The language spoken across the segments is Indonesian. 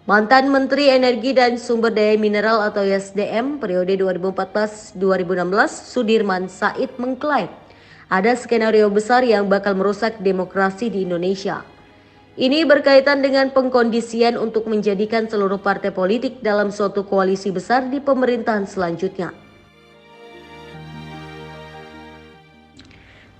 Mantan Menteri Energi dan Sumber Daya Mineral atau SDM periode 2014-2016, Sudirman Said mengklaim ada skenario besar yang bakal merusak demokrasi di Indonesia. Ini berkaitan dengan pengkondisian untuk menjadikan seluruh partai politik dalam suatu koalisi besar di pemerintahan selanjutnya.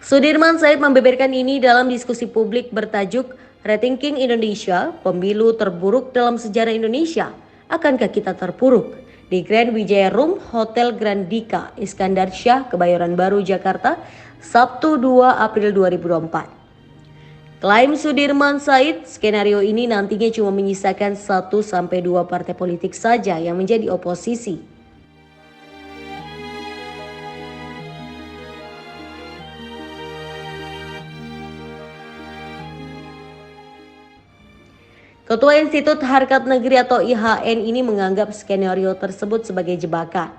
Sudirman Said membeberkan ini dalam diskusi publik bertajuk Rethinking Indonesia, Pemilu Terburuk dalam Sejarah Indonesia. Akankah kita terpuruk? Di Grand Wijaya Room, Hotel Grandika, Iskandar Syah, Kebayoran Baru, Jakarta, Sabtu 2 April 2024. Klaim Sudirman Said, skenario ini nantinya cuma menyisakan 1-2 partai politik saja yang menjadi oposisi. Ketua Institut Harkat Negeri atau IHN ini menganggap skenario tersebut sebagai jebakan.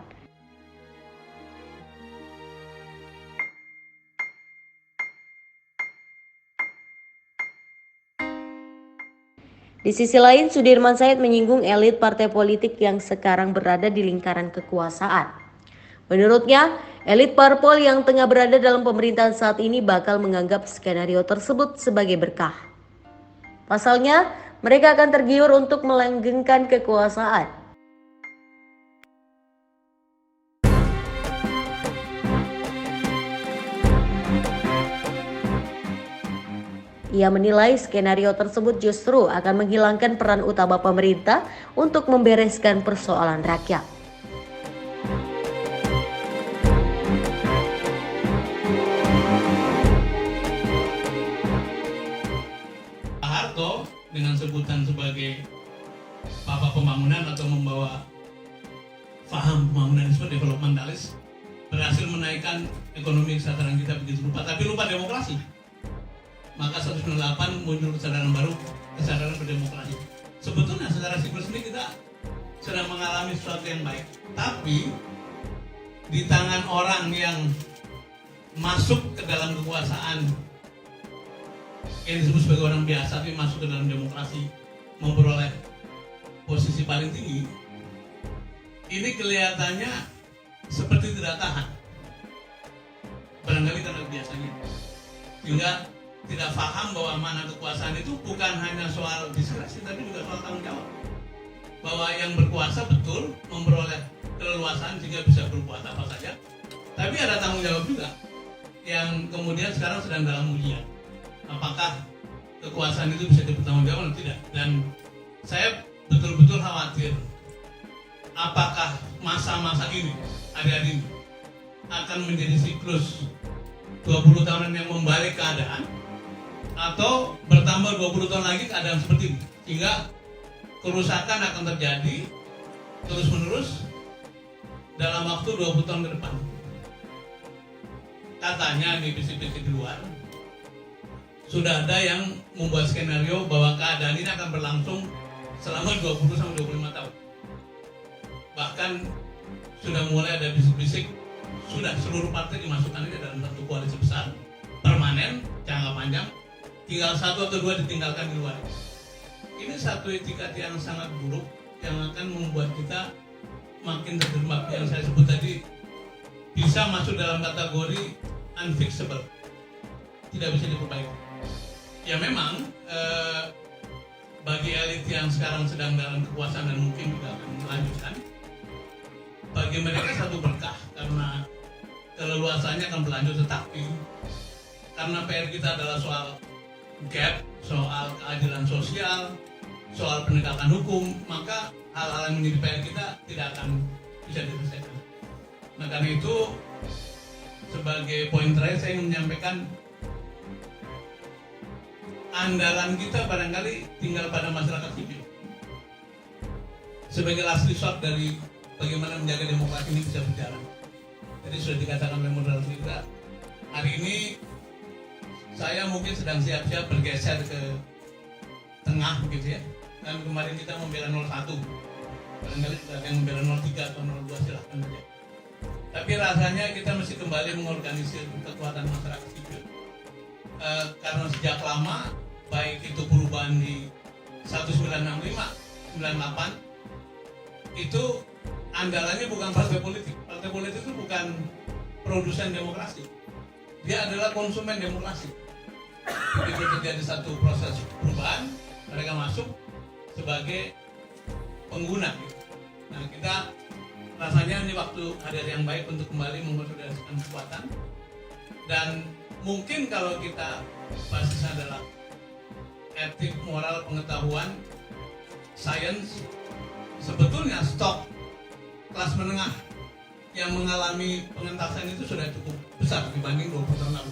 Di sisi lain, Sudirman Said menyinggung elit partai politik yang sekarang berada di lingkaran kekuasaan. Menurutnya, elit parpol yang tengah berada dalam pemerintahan saat ini bakal menganggap skenario tersebut sebagai berkah. Pasalnya, mereka akan tergiur untuk melanggengkan kekuasaan. Ia menilai skenario tersebut justru akan menghilangkan peran utama pemerintah untuk membereskan persoalan rakyat. Pak Harto dengan sebutan sebagai Bapak Pembangunan atau membawa paham pembangunanisme developmentalis berhasil menaikkan ekonomi kesejahteraan kita begitu rupa, tapi lupa demokrasi. Maka 198 muncul kesadaran baru, kesadaran berdemokrasi. Sebetulnya secara psikologis ini kita sedang mengalami sesuatu yang baik, tapi di tangan orang yang masuk ke dalam kekuasaan yang disebut sebagai orang biasa tapi masuk ke dalam demokrasi, memperoleh posisi paling tinggi, ini kelihatannya seperti tidak tahan, barangkali karena biasanya, sehingga tidak paham bahwa mana kekuasaan itu bukan hanya soal diskresi tapi juga soal tanggung jawab, bahwa yang berkuasa betul memperoleh keleluasaan sehingga bisa berbuat apa saja, tapi ada tanggung jawab juga yang kemudian sekarang sedang dalam ujian. Apakah kekuasaan itu bisa dipertanggungjawabkan atau tidak? Dan saya betul-betul khawatir apakah masa-masa ini, hari-hari ini akan menjadi siklus 20 tahunan yang membalik keadaan, atau bertambah 20 tahun lagi keadaan seperti ini, sehingga kerusakan akan terjadi terus-menerus dalam waktu 20 tahun ke depan. Katanya di bisik-bisik di luar sudah ada yang membuat skenario bahwa keadaan ini akan berlangsung selama 20-25 tahun. Bahkan sudah mulai ada bisik-bisik, sudah seluruh partai dimasukkan ini dalam satu koalisi besar, permanen, jangka panjang, tinggal 1 atau 2 ditinggalkan di luar. Ini satu etikat yang sangat buruk yang akan membuat kita makin terjebak, yang saya sebut tadi bisa masuk dalam kategori unfixable, tidak bisa diperbaiki. Ya memang bagi elit yang sekarang sedang dalam kekuasaan dan mungkin juga akan melanjutkan, bagi mereka satu berkah karena keleluasannya akan berlanjut, tetapi karena PR kita adalah soal gap, soal keadilan sosial, soal penegakan hukum, maka hal-hal yang menjadi PR kita tidak akan bisa diselesaikan. Nah karena itu sebagai poin terakhir saya ingin menyampaikan andalan kita barangkali tinggal pada masyarakat sipil sebagai last resort dari bagaimana menjaga demokrasi ini bisa berjalan. Jadi sudah dikatakan oleh moderator kita, hari ini saya mungkin sedang siap-siap bergeser ke tengah begitu ya, dan kemarin kita membela 01, barangkali juga ada yang membela 03 atau 02, silahkan saja. Tapi rasanya kita mesti kembali mengorganisir kekuatan masyarakat sipil, karena sejak lama baik itu perubahan di 1965 98 itu andalannya bukan partai politik. Partai politik itu bukan produsen demokrasi. Dia adalah konsumen demokrasi. Begitu terjadi satu proses perubahan, mereka masuk sebagai pengguna. Nah, kita rasanya ini waktu hari yang baik untuk kembali mengkonsolidasikan kekuatan. Dan mungkin kalau kita basisnya adalah etik, moral, pengetahuan, sains, sebetulnya stok kelas menengah yang mengalami pengentasan itu sudah cukup besar dibanding 20 tahun lalu.